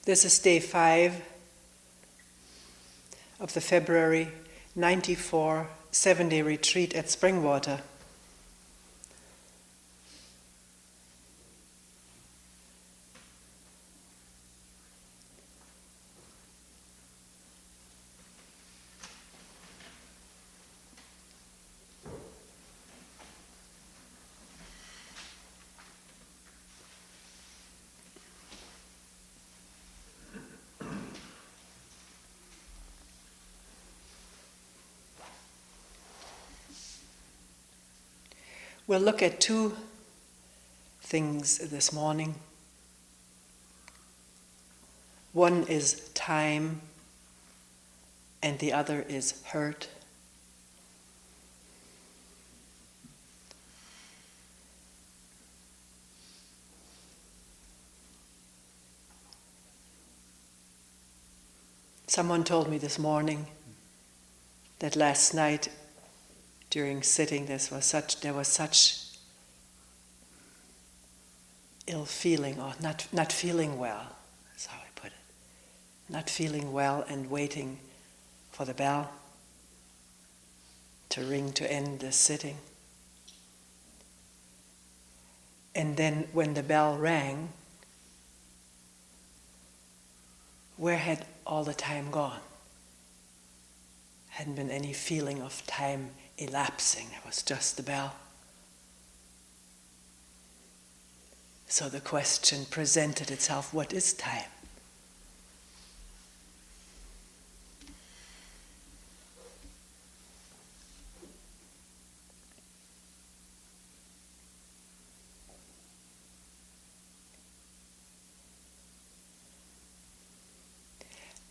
This is day 5 of the February 94 7-day retreat at Springwater. We'll look at two things this morning. One is time, and the other is hurt. Someone told me this morning that last night during sitting there was such ill feeling, or not feeling well, that's how I put it. Not feeling well and waiting for the bell to ring to end the sitting. And then when the bell rang, where had all the time gone? Hadn't been any feeling of time elapsing. It was just the bell. So the question presented itself, what is time?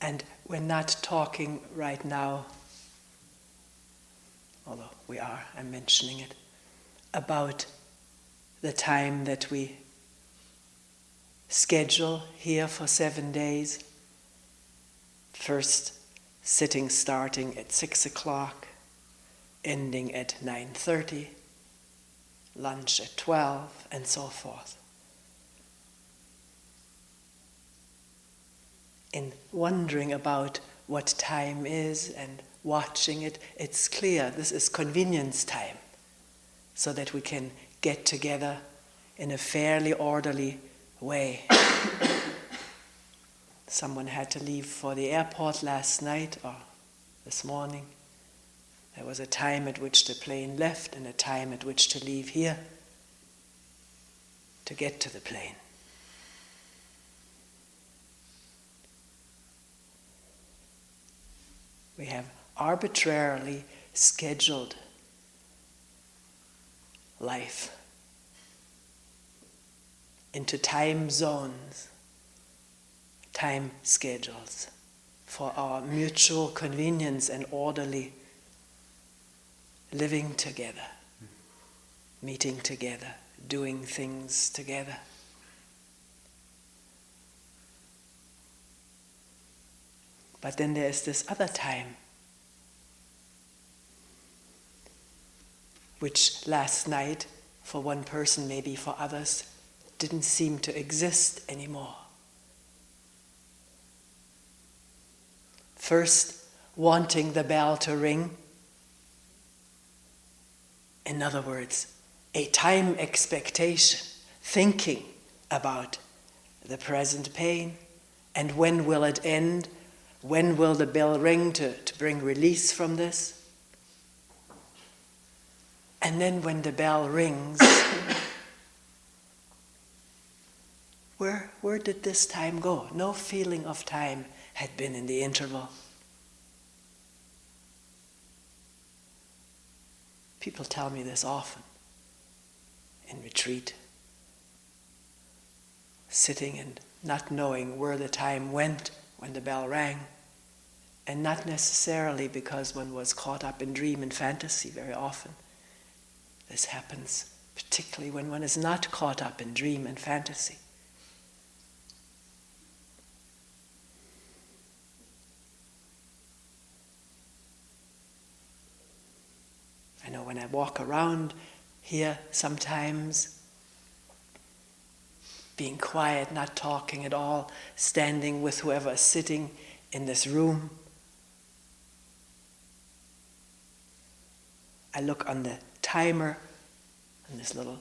And we're not talking right now, although we are, I'm mentioning it, about the time that we schedule here for 7 days. First sitting starting at 6 o'clock, ending at 9:30, lunch at 12, and so forth. In wondering about what time is and watching it, it's clear this is convenience time, so that we can get together in a fairly orderly way. Someone had to leave for the airport last night or this morning. There was a time at which the plane left and a time at which to leave here to get to the plane. We have arbitrarily scheduled life into time zones, time schedules, for our mutual convenience and orderly living together, meeting together, doing things together. But then there is this other time, which last night, for one person, maybe for others, didn't seem to exist anymore. First, wanting the bell to ring. In other words, a time expectation, thinking about the present pain, and when will it end? When will the bell ring to bring release from this? And then when the bell rings, where did this time go? No feeling of time had been in the interval. People tell me this often in retreat, sitting and not knowing where the time went when the bell rang, and not necessarily because one was caught up in dream and fantasy. Very often this happens, particularly when one is not caught up in dream and fantasy. I know when I walk around here sometimes, being quiet, not talking at all, standing with whoever is sitting in this room. I look on the timer, on this little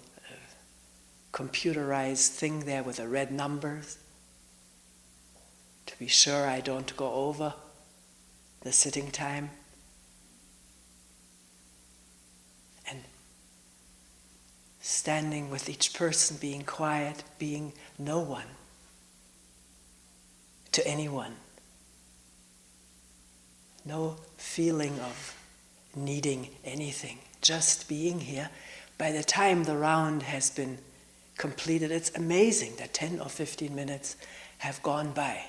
computerized thing there with the red numbers, to be sure I don't go over the sitting time. And standing with each person, being quiet, being no one to anyone. No feeling of needing anything, just being here. By the time the round has been completed, it's amazing that 10 or 15 minutes have gone by.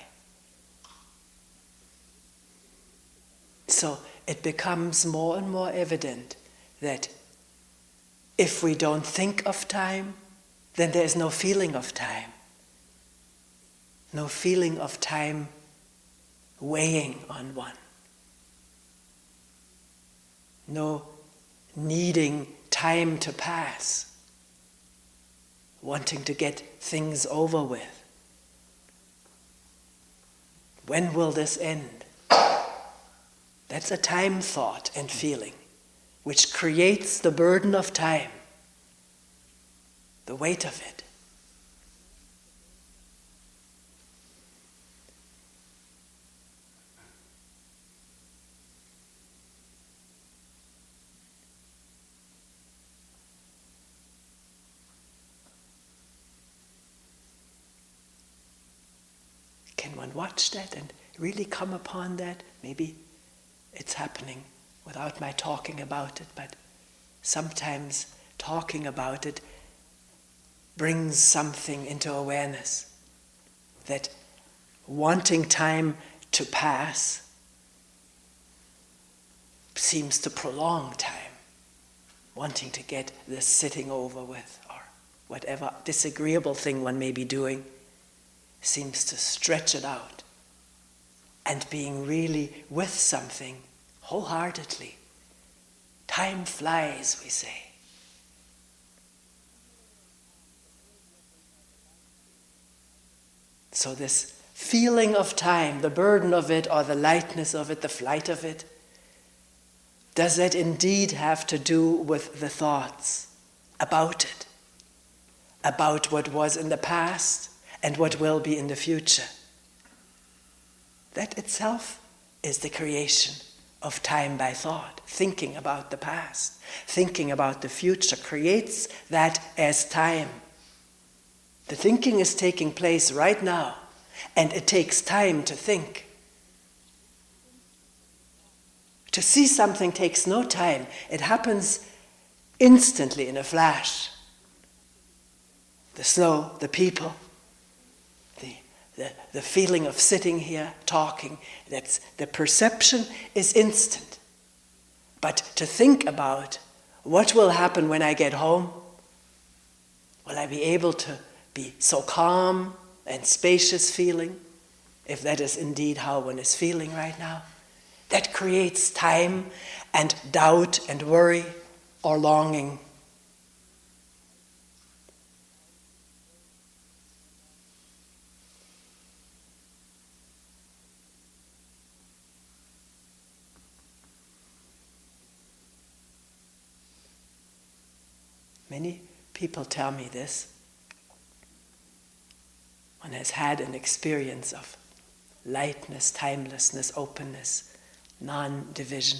So it becomes more and more evident that if we don't think of time, then there is no feeling of time. No feeling of time weighing on one. No needing time to pass, wanting to get things over with. When will this end? That's a time thought and feeling, which creates the burden of time, the weight of it. Can one watch that and really come upon that? Maybe it's happening without my talking about it, but sometimes talking about it brings something into awareness, that wanting time to pass seems to prolong time, wanting to get this sitting over with, or whatever disagreeable thing one may be doing, seems to stretch it out. And being really with something wholeheartedly. Time flies, we say. So this feeling of time, the burden of it, or the lightness of it, the flight of it, does that indeed have to do with the thoughts about it, about what was in the past and what will be in the future? That itself is the creation of time by thought. Thinking about the past, thinking about the future creates that as time. The thinking is taking place right now, and it takes time to think. To see something takes no time. It happens instantly, in a flash. The snow, the people, the feeling of sitting here, talking, that's the perception is instant. But to think about what will happen when I get home, will I be able to be so calm and spacious feeling, if that is indeed how one is feeling right now? That creates time and doubt and worry or longing. Many people tell me this. One has had an experience of lightness, timelessness, openness, non-division,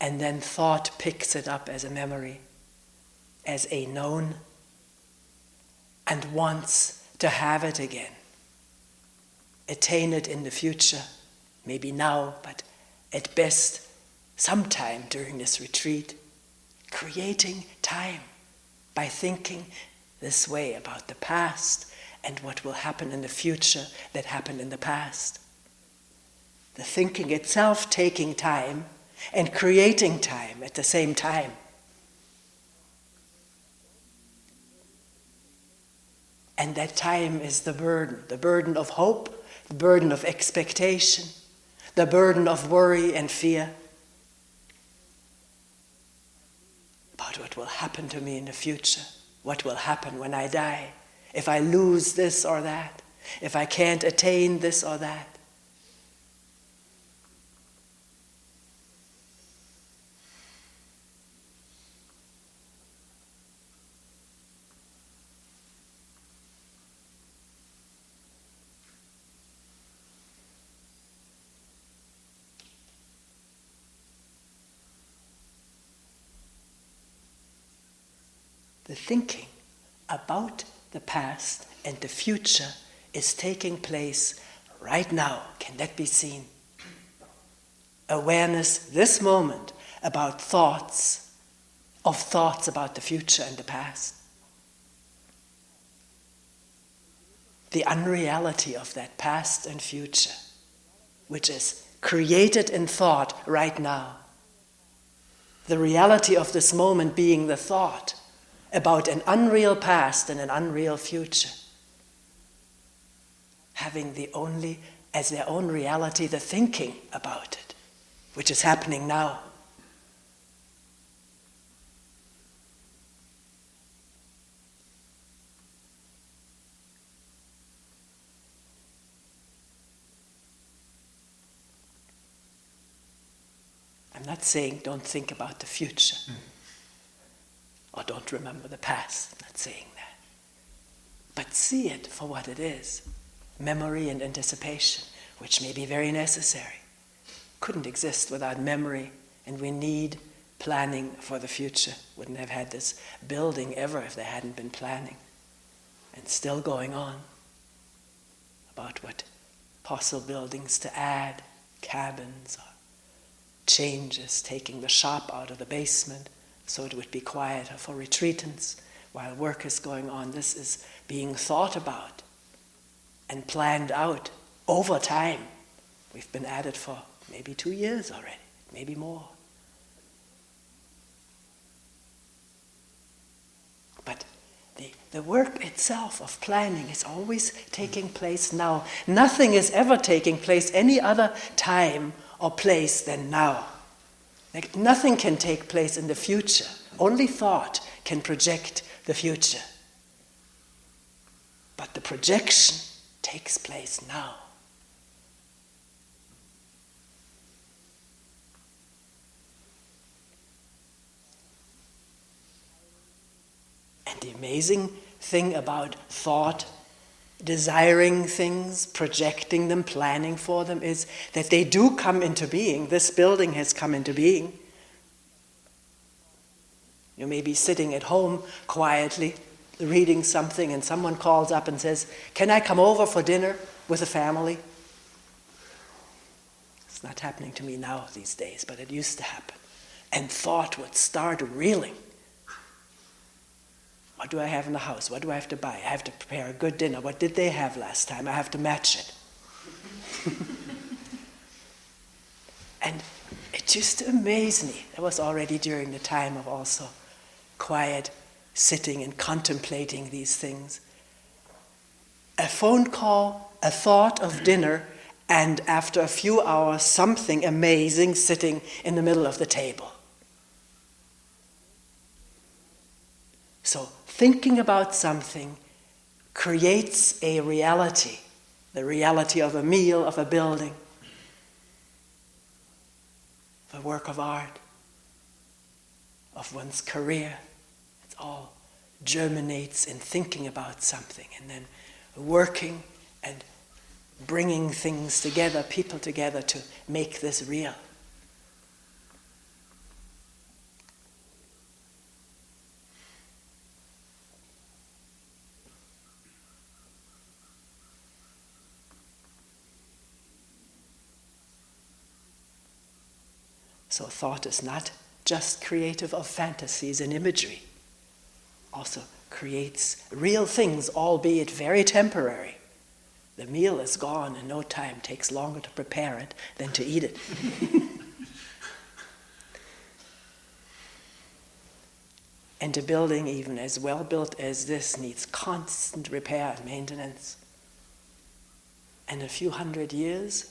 and then thought picks it up as a memory, as a known, and wants to have it again, attain it in the future, maybe now, but at best sometime during this retreat, creating time by thinking this way about the past and what will happen in the future that happened in the past. The thinking itself taking time and creating time at the same time. And that time is the burden of hope, the burden of expectation, the burden of worry and fear about what will happen to me in the future, what will happen when I die. if I lose this or that, if I can't attain this or that. The thinking about the past and the future is taking place right now. Can that be seen? Awareness, this moment, about thoughts about the future and the past. The unreality of that past and future, which is created in thought right now. The reality of this moment being the thought about an unreal past and an unreal future. Having as their own reality, the thinking about it, which is happening now. I'm not saying don't think about the future. Or don't remember the past, not saying that. But see it for what it is. Memory and anticipation, which may be very necessary. Couldn't exist without memory, and we need planning for the future. Wouldn't have had this building ever if there hadn't been planning. And still going on about what possible buildings to add, cabins, or changes, taking the shop out of the basement, so it would be quieter for retreatants while work is going on. This is being thought about and planned out over time. We've been at it for maybe 2 years already, maybe more. But the work itself of planning is always taking place now. Nothing is ever taking place any other time or place than now. Like nothing can take place in the future. Only thought can project the future. But the projection takes place now. And the amazing thing about thought, desiring things, projecting them, planning for them, is that they do come into being. This building has come into being. You may be sitting at home quietly, reading something, and someone calls up and says, "Can I come over for dinner with the family?" It's not happening to me now these days, but it used to happen. And thought would start reeling. What do I have in the house? What do I have to buy? I have to prepare a good dinner. What did they have last time? I have to match it. And it used to amaze me. That was already during the time of also quiet sitting and contemplating these things. A phone call, a thought of dinner, and after a few hours, something amazing sitting in the middle of the table. So thinking about something creates a reality, the reality of a meal, of a building, of a work of art, of one's career. It all germinates in thinking about something and then working and bringing things together, people together to make this real. So thought is not just creative of fantasies and imagery. Also creates real things, albeit very temporary. The meal is gone in no time. Takes longer to prepare it than to eat it. And a building, even as well built as this, needs constant repair and maintenance. And in a few hundred years,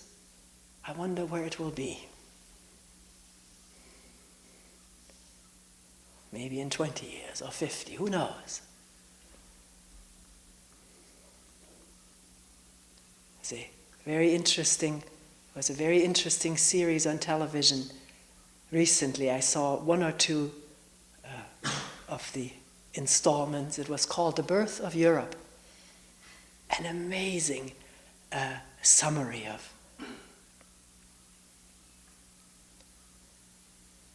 I wonder where it will be. Maybe in 20 years or 50, who knows? It was a very interesting series on television. Recently I saw one or two of the installments. It was called The Birth of Europe. An amazing summary of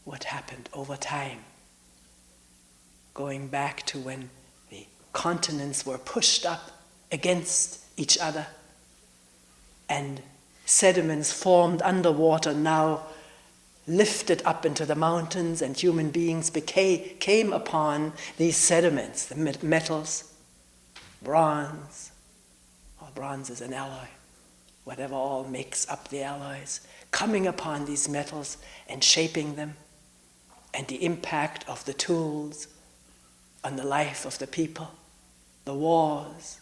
what happened over time, going back to when the continents were pushed up against each other and sediments formed underwater now lifted up into the mountains, and human beings came upon these sediments, the metals, bronze. Well, bronze is an alloy, whatever all makes up the alloys, coming upon these metals and shaping them, and the impact of the tools on the life of the people, the wars,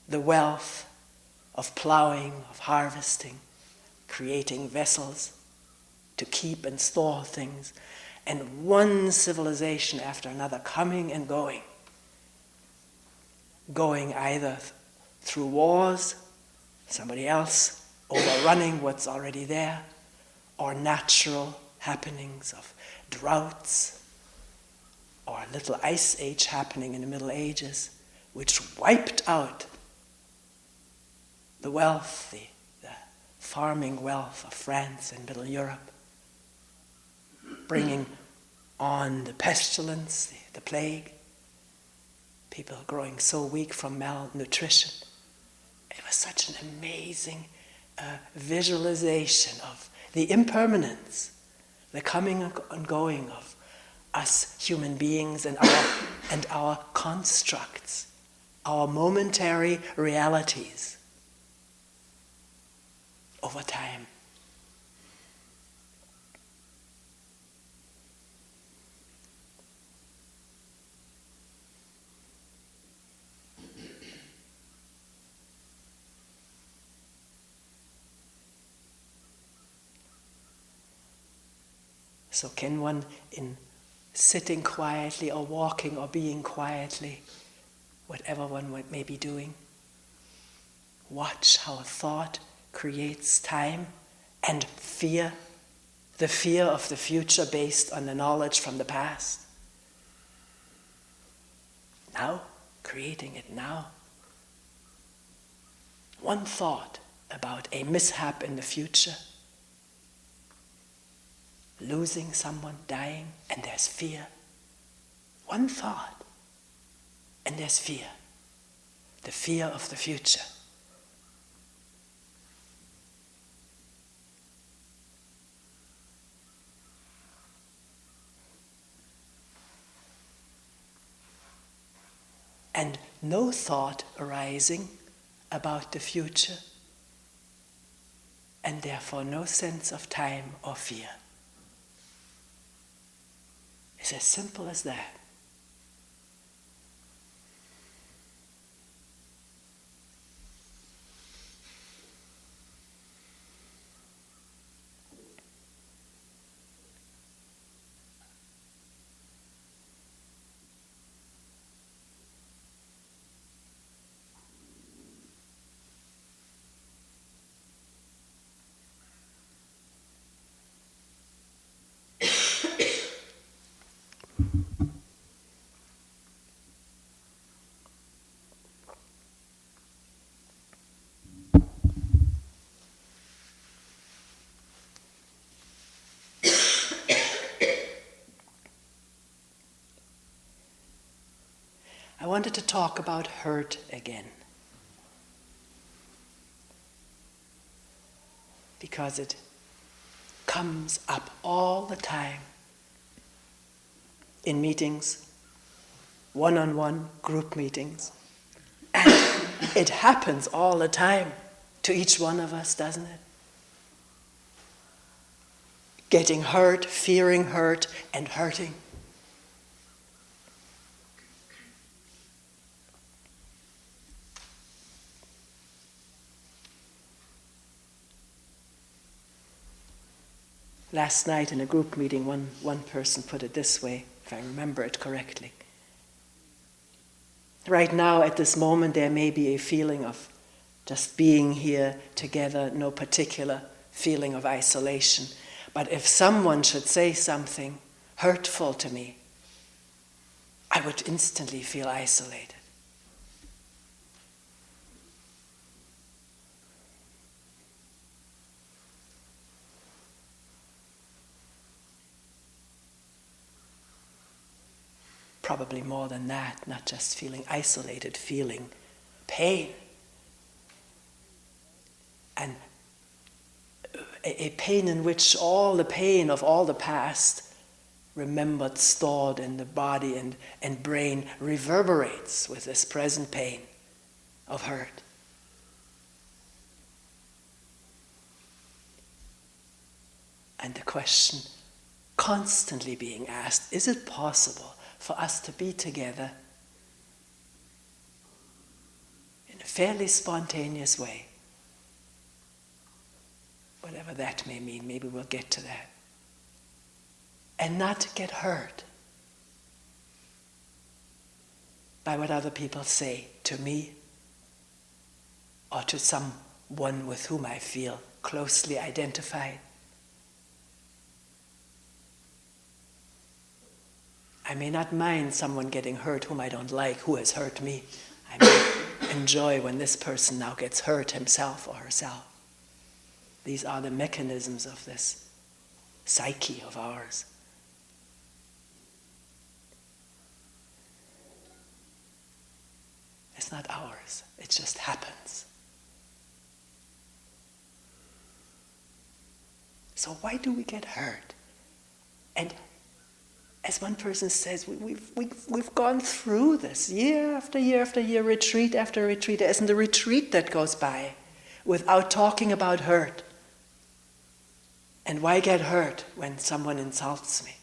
the wealth of plowing, of harvesting, creating vessels to keep and store things, and one civilization after another coming and going either through wars, somebody else overrunning what's already there, or natural happenings of droughts, or a little ice age happening in the Middle Ages, which wiped out the wealth, the farming wealth of France and Middle Europe, bringing on the pestilence, the plague, people growing so weak from malnutrition. It was such an amazing visualization of the impermanence, the coming and going of us human beings and our constructs, our momentary realities over time. So can one, in sitting quietly or walking or being quietly, whatever one may be doing, watch how a thought creates time and fear, the fear of the future based on the knowledge from the past. Now, creating it now. One thought about a mishap in the future, losing someone, dying, and there's fear. One thought, and there's fear. The fear of the future. And no thought arising about the future, and therefore no sense of time or fear. It's as simple as that. I wanted to talk about hurt again, because it comes up all the time in meetings, one-on-one group meetings, and it happens all the time to each one of us, doesn't it? Getting hurt, fearing hurt, and hurting. Last night in a group meeting, one person put it this way, if I remember it correctly. Right now, at this moment, there may be a feeling of just being here together, no particular feeling of isolation. But if someone should say something hurtful to me, I would instantly feel isolated. Probably more than that, not just feeling isolated, feeling pain. And a pain in which all the pain of all the past, remembered, stored in the body and brain, reverberates with this present pain of hurt. And the question constantly being asked, is it possible for us to be together in a fairly spontaneous way? Whatever that may mean, maybe we'll get to that. And not get hurt by what other people say to me or to someone with whom I feel closely identified. I may not mind someone getting hurt whom I don't like, who has hurt me. I may enjoy when this person now gets hurt himself or herself. These are the mechanisms of this psyche of ours. It's not ours, it just happens. So why do we get hurt? And as one person says, we've gone through this year after year after year, retreat after retreat. There isn't a retreat that goes by without talking about hurt. And why get hurt when someone insults me?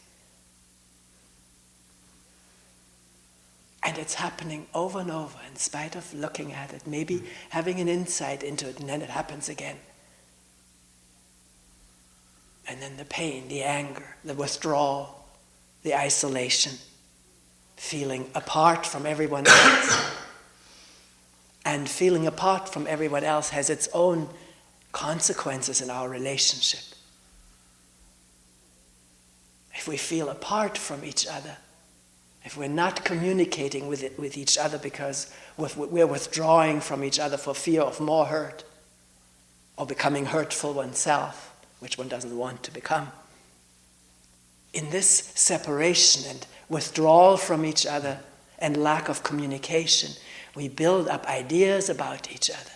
And it's happening over and over in spite of looking at it, maybe having an insight into it, and then it happens again. And then the pain, the anger, the withdrawal, the isolation, feeling apart from everyone else. And feeling apart from everyone else has its own consequences in our relationship. If we feel apart from each other, if we're not communicating with each other because we're withdrawing from each other for fear of more hurt, or becoming hurtful oneself, which one doesn't want to become, in this separation and withdrawal from each other and lack of communication, we build up ideas about each other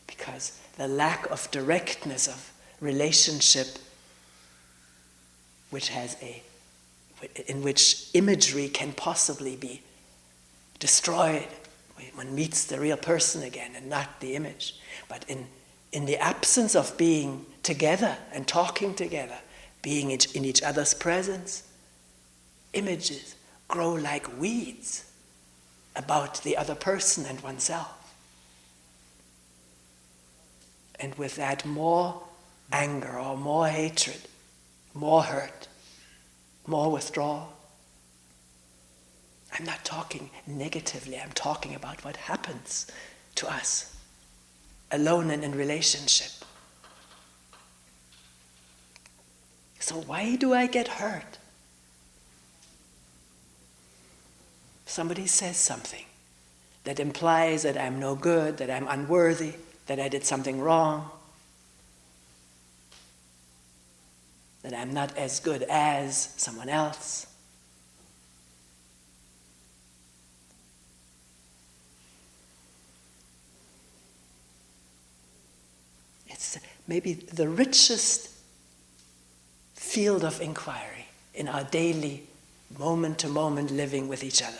because the lack of directness of relationship, in which imagery can possibly be destroyed. One meets the real person again and not the image. But in the absence of being together and talking together, being in each other's presence, images grow like weeds about the other person and oneself. And with that, more anger or more hatred, more hurt, more withdrawal. I'm not talking negatively, I'm talking about what happens to us, alone and in relationship. So why do I get hurt? Somebody says something that implies that I'm no good, that I'm unworthy, that I did something wrong, that I'm not as good as someone else. It's maybe the richest field of inquiry in our daily moment-to-moment living with each other.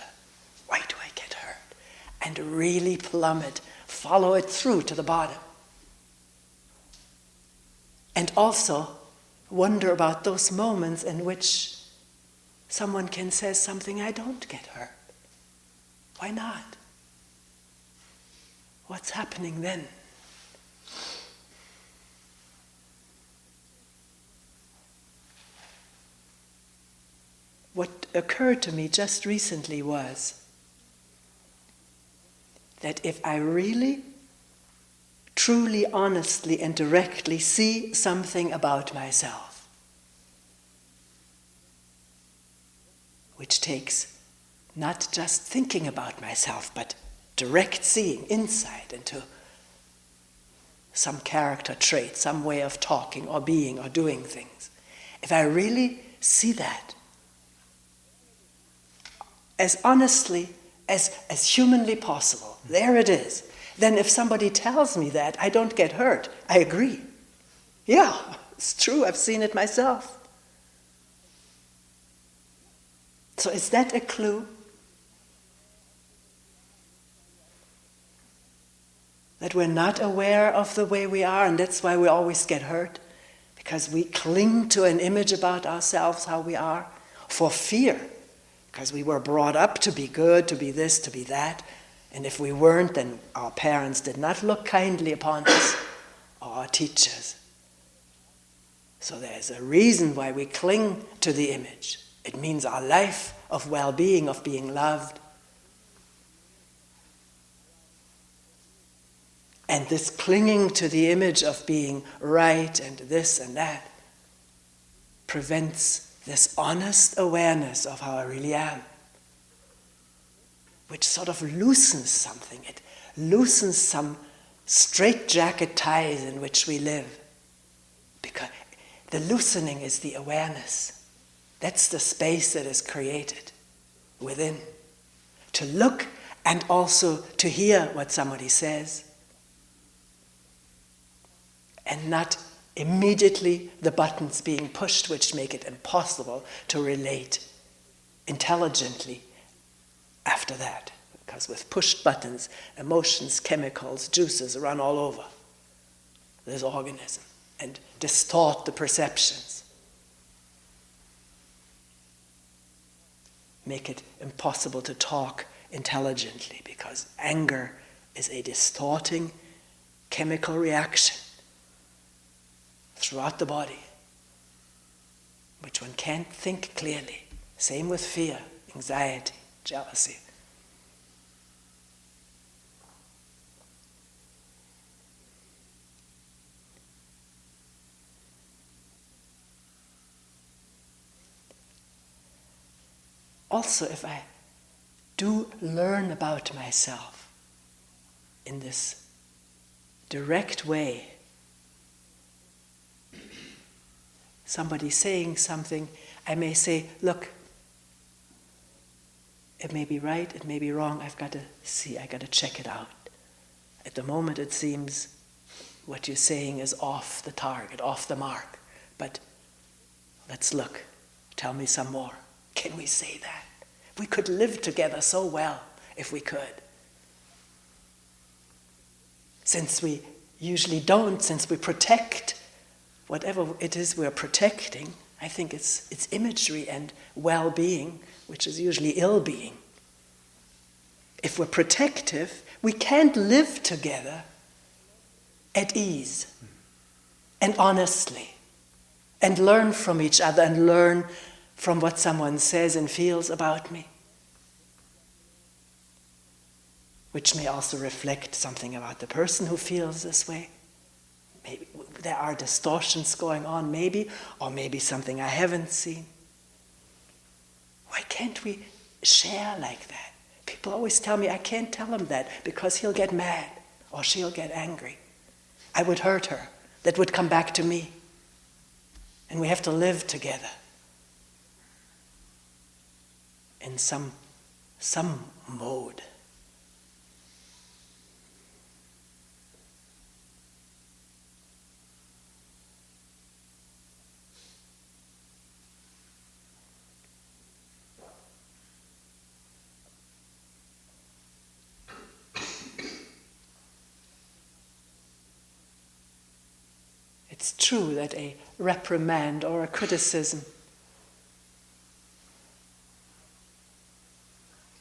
Why do I get hurt? And really plummet, follow it through to the bottom. And also wonder about those moments in which someone can say something, I don't get hurt. Why not? What's happening then? What occurred to me just recently was that if I really truly, honestly, and directly see something about myself, which takes not just thinking about myself, but direct seeing, insight into some character trait, some way of talking or being or doing things. If I really see that as honestly as humanly possible, there it is. Then if somebody tells me that, I don't get hurt. I agree. Yeah, it's true, I've seen it myself. So is that a clue? That we're not aware of the way we are, and that's why we always get hurt, because we cling to an image about ourselves, how we are, for fear, because we were brought up to be good, to be this, to be that, and if we weren't, then our parents did not look kindly upon us, or our teachers. So there's a reason why we cling to the image. It means our life of well-being, of being loved. And this clinging to the image of being right and this and that prevents this honest awareness of how I really am, which sort of loosens something. It loosens some straitjacket ties in which we live. Because the loosening is the awareness. That's the space that is created within. To look and also to hear what somebody says. And not immediately the buttons being pushed which make it impossible to relate intelligently after that. Because with pushed buttons, emotions, chemicals, juices run all over this organism and distort the perceptions. Make it impossible to talk intelligently, because anger is a distorting chemical reaction throughout the body, which one can't think clearly. Same with fear, anxiety, jealousy. Also, if I do learn about myself in this direct way, somebody saying something, I may say, look, it may be right, it may be wrong, I've got to see, I've got to check it out. At the moment it seems what you're saying is off the target, off the mark, but let's look, tell me some more. Can we say that? We could live together so well if we could. Since we usually don't, since we protect whatever it is we're protecting, I think it's imagery and well-being, which is usually ill-being. If we're protective, we can't live together at ease and honestly and learn from each other and learn from what someone says and feels about me, which may also reflect something about the person who feels this way. Maybe there are distortions going on, maybe, or maybe something I haven't seen. Why can't we share like that? People always tell me I can't tell him that because he'll get mad or she'll get angry. I would hurt her. That would come back to me. And we have to live together in some mode. It's true that a reprimand or a criticism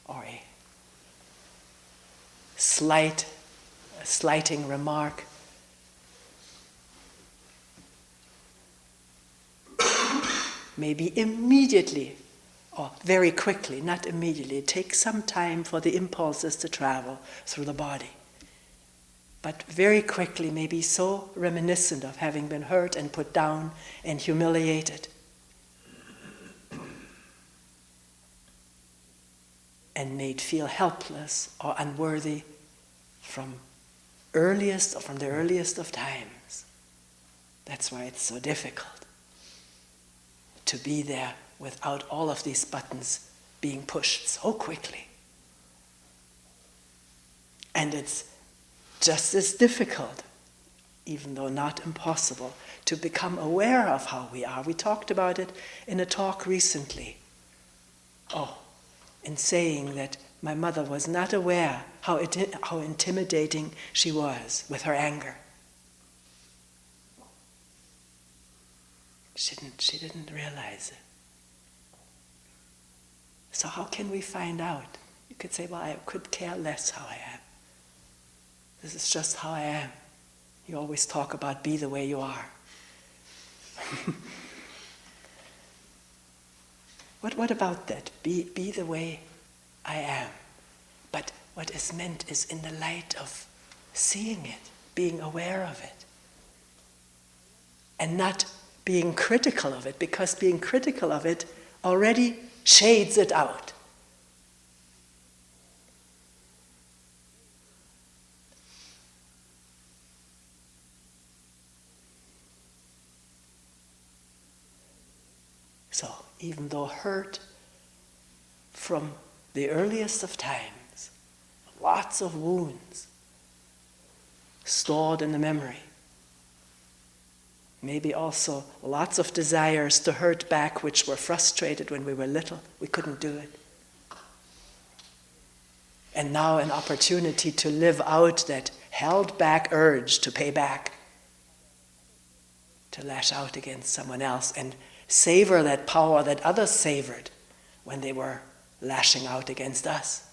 or a slighting remark maybe immediately or very quickly, not immediately. It takes some time for the impulses to travel through the body. but very quickly may be so reminiscent of having been hurt and put down and humiliated and made feel helpless or unworthy from the earliest of times. That's why it's so difficult to be there without all of these buttons being pushed so quickly. And it's just as difficult, even though not impossible, to become aware of how we are. We talked about it in a talk recently. In saying that my mother was not aware how intimidating she was with her anger. She didn't realize it. So how can we find out? You could say, well, I could care less how I am. This is just how I am. You always talk about be the way you are. What about that? Be the way I am. But what is meant is in the light of seeing it, being aware of it. And not being critical of it, because being critical of it already shades it out. So, even though hurt from the earliest of times, lots of wounds stored in the memory, maybe also lots of desires to hurt back which were frustrated when we were little, we couldn't do it. And now an opportunity to live out that held back urge to pay back, to lash out against someone else and savor that power that others savored when they were lashing out against us.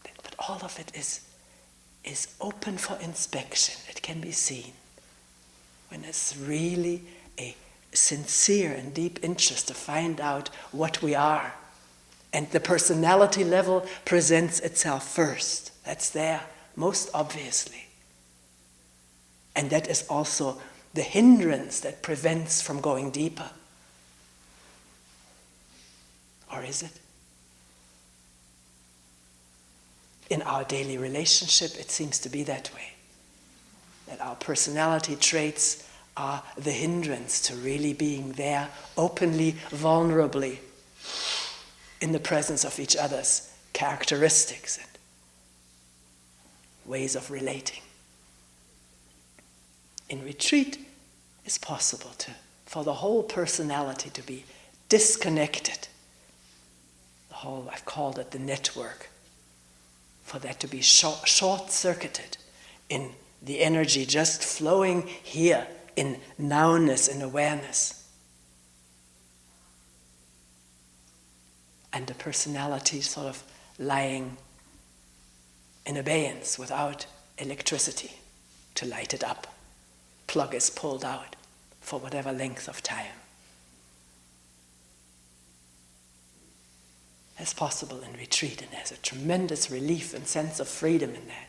But all of it is open for inspection. It can be seen when it's really a sincere and deep interest to find out what we are. And the personality level presents itself first. That's there, most obviously. And that is also the hindrance that prevents from going deeper. Or is it? In our daily relationship, it seems to be that way. That our personality traits are the hindrance to really being there openly, vulnerably, in the presence of each other's characteristics and ways of relating. In retreat, it's possible for the whole personality to be disconnected. I've called it the network, for that to be short-circuited in the energy just flowing here in nowness and awareness. And the personality sort of lying in abeyance without electricity to light it up. Plug is pulled out for whatever length of time. That's possible in retreat, and there's a tremendous relief and sense of freedom in that.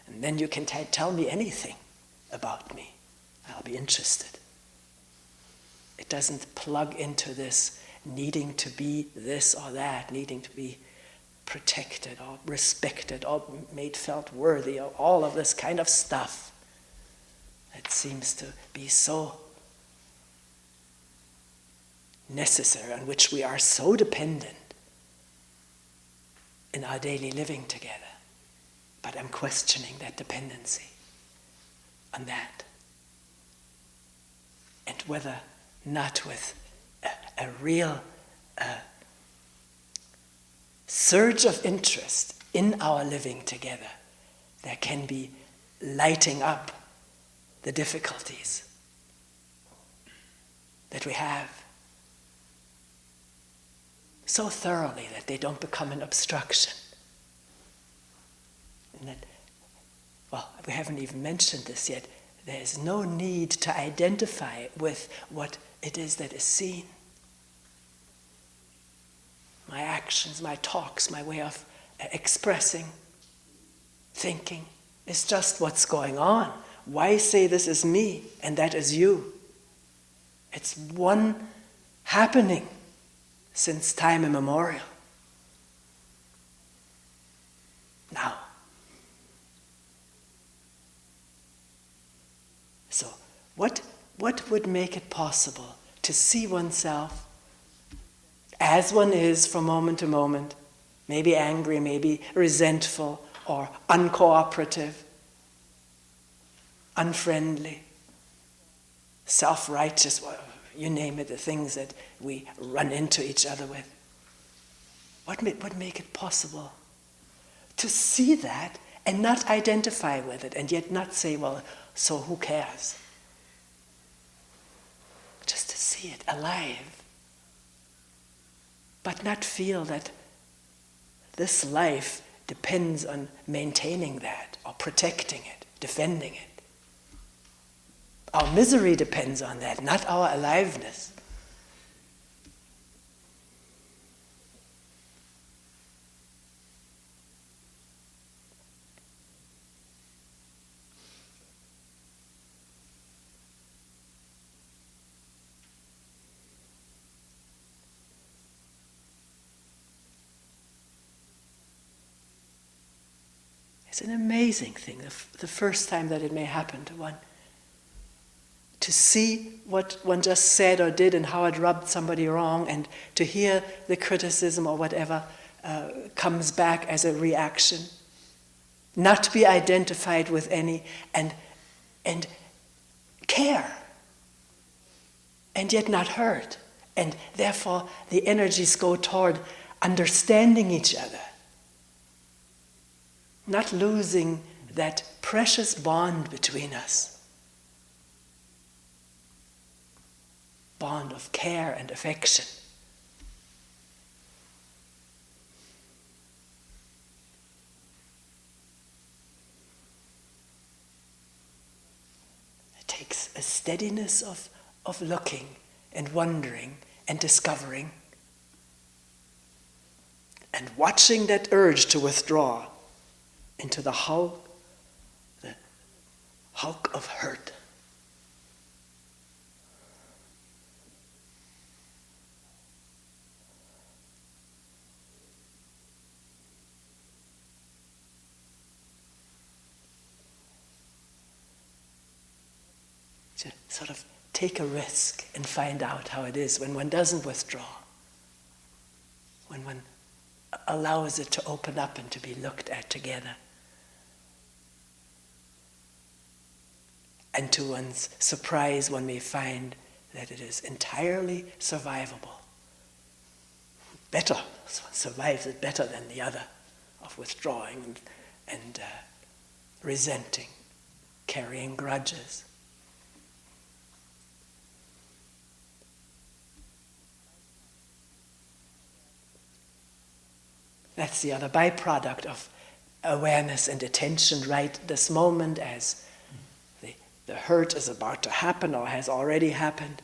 And then you can tell me anything about me. I'll be interested. It doesn't plug into this needing to be this or that, needing to be protected or respected or made felt worthy or all of this kind of stuff. It seems to be so necessary, on which we are so dependent in our daily living together. But I'm questioning that dependency on that. And whether not with a real surge of interest in our living together, there can be lighting up the difficulties that we have so thoroughly that they don't become an obstruction. And that, well, we haven't even mentioned this yet, there is no need to identify with what it is that is seen. My actions, my talks, my way of expressing, thinking. It's just what's going on. Why say this is me and that is you? It's one happening since time immemorial. Now, so what would make it possible to see oneself as one is from moment to moment, maybe angry, maybe resentful, or uncooperative, unfriendly, self-righteous, you name it, the things that we run into each other with. What would make it possible to see that and not identify with it, and yet not say, well, so who cares? Just to see it alive, but not feel that this life depends on maintaining that, or protecting it, defending it. Our misery depends on that, not our aliveness. It's an amazing thing, the first time that it may happen to one. To see what one just said or did and how it rubbed somebody wrong, and to hear the criticism or whatever comes back as a reaction. Not to be identified with any, and care, and yet not hurt. And therefore the energies go toward understanding each other. Not losing that precious bond between us. Bond of care and affection. It takes a steadiness of looking and wondering and discovering and watching that urge to withdraw into the hulk of hurt. To sort of take a risk and find out how it is when one doesn't withdraw, when one allows it to open up and to be looked at together. And to one's surprise, one may find that it is entirely survivable. Better, so one survives it better than the other, of withdrawing and resenting, carrying grudges. That's the other byproduct of awareness and attention right this moment, as the hurt is about to happen or has already happened.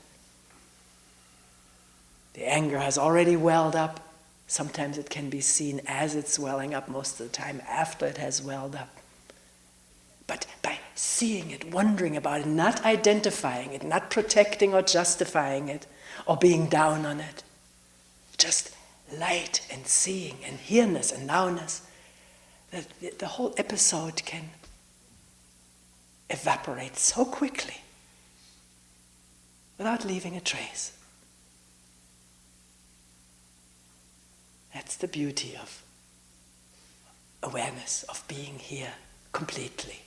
The anger has already welled up. Sometimes it can be seen as it's welling up, most of the time after it has welled up. But by seeing it, wondering about it, not identifying it, not protecting or justifying it, or being down on it, just light and seeing and here-ness and now-ness, that the whole episode can evaporate so quickly without leaving a trace. That's the beauty of awareness, of being here completely.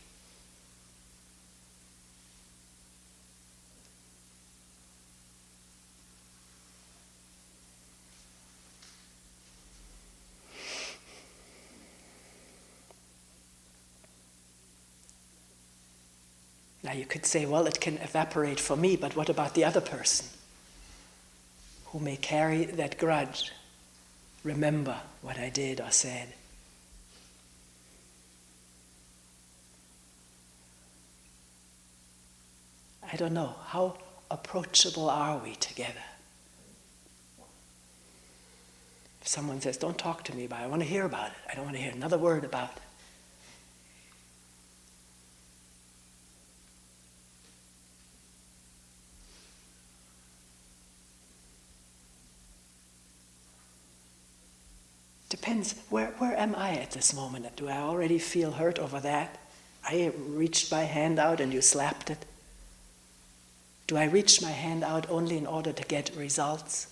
Now you could say, well, it can evaporate for me, but what about the other person who may carry that grudge? Remember what I did or said. I don't know, how approachable are we together? If someone says, don't talk to me about it, I want to hear about it. I don't want to hear another word about it. depends, where am I at this moment? Do I already feel hurt over that? I reached my hand out and you slapped it. Do I reach my hand out only in order to get results?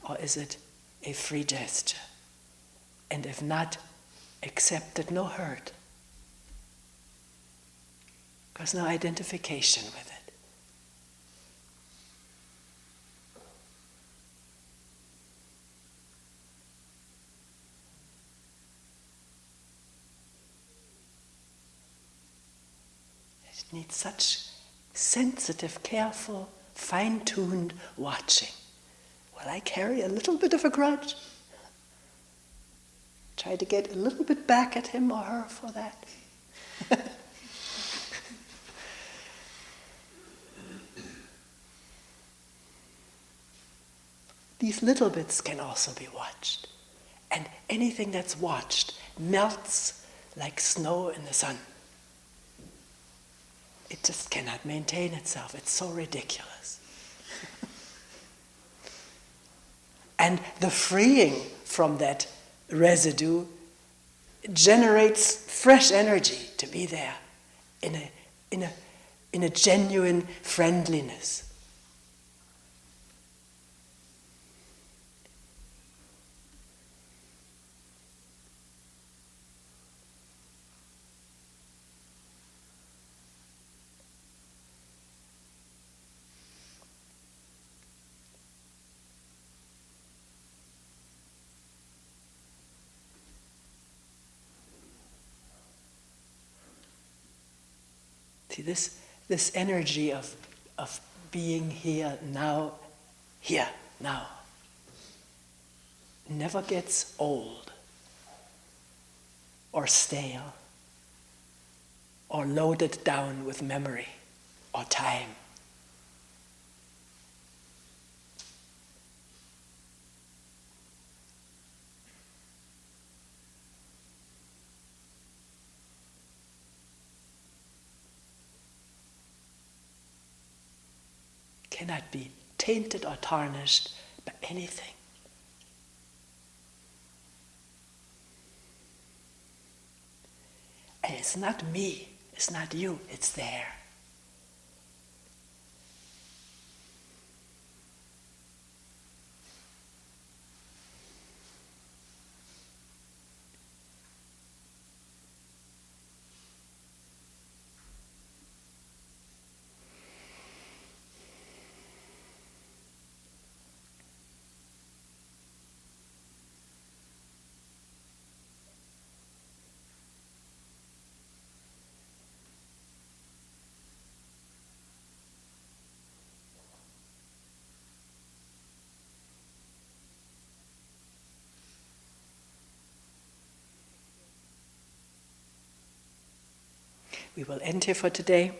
Or is it a free gesture? And if not, accept it, no hurt. There's no identification with it. It needs such sensitive, careful, fine-tuned watching. Will I carry a little bit of a grudge? Try to get a little bit back at him or her for that. These little bits can also be watched. And anything that's watched melts like snow in the sun. It just cannot maintain itself. It's so ridiculous. And the freeing from that residue generates fresh energy to be there in a genuine friendliness. See, this energy of being here, now, never gets old or stale or loaded down with memory or time. Cannot be tainted or tarnished by anything. And it's not me, it's not you, it's there. We will end here for today.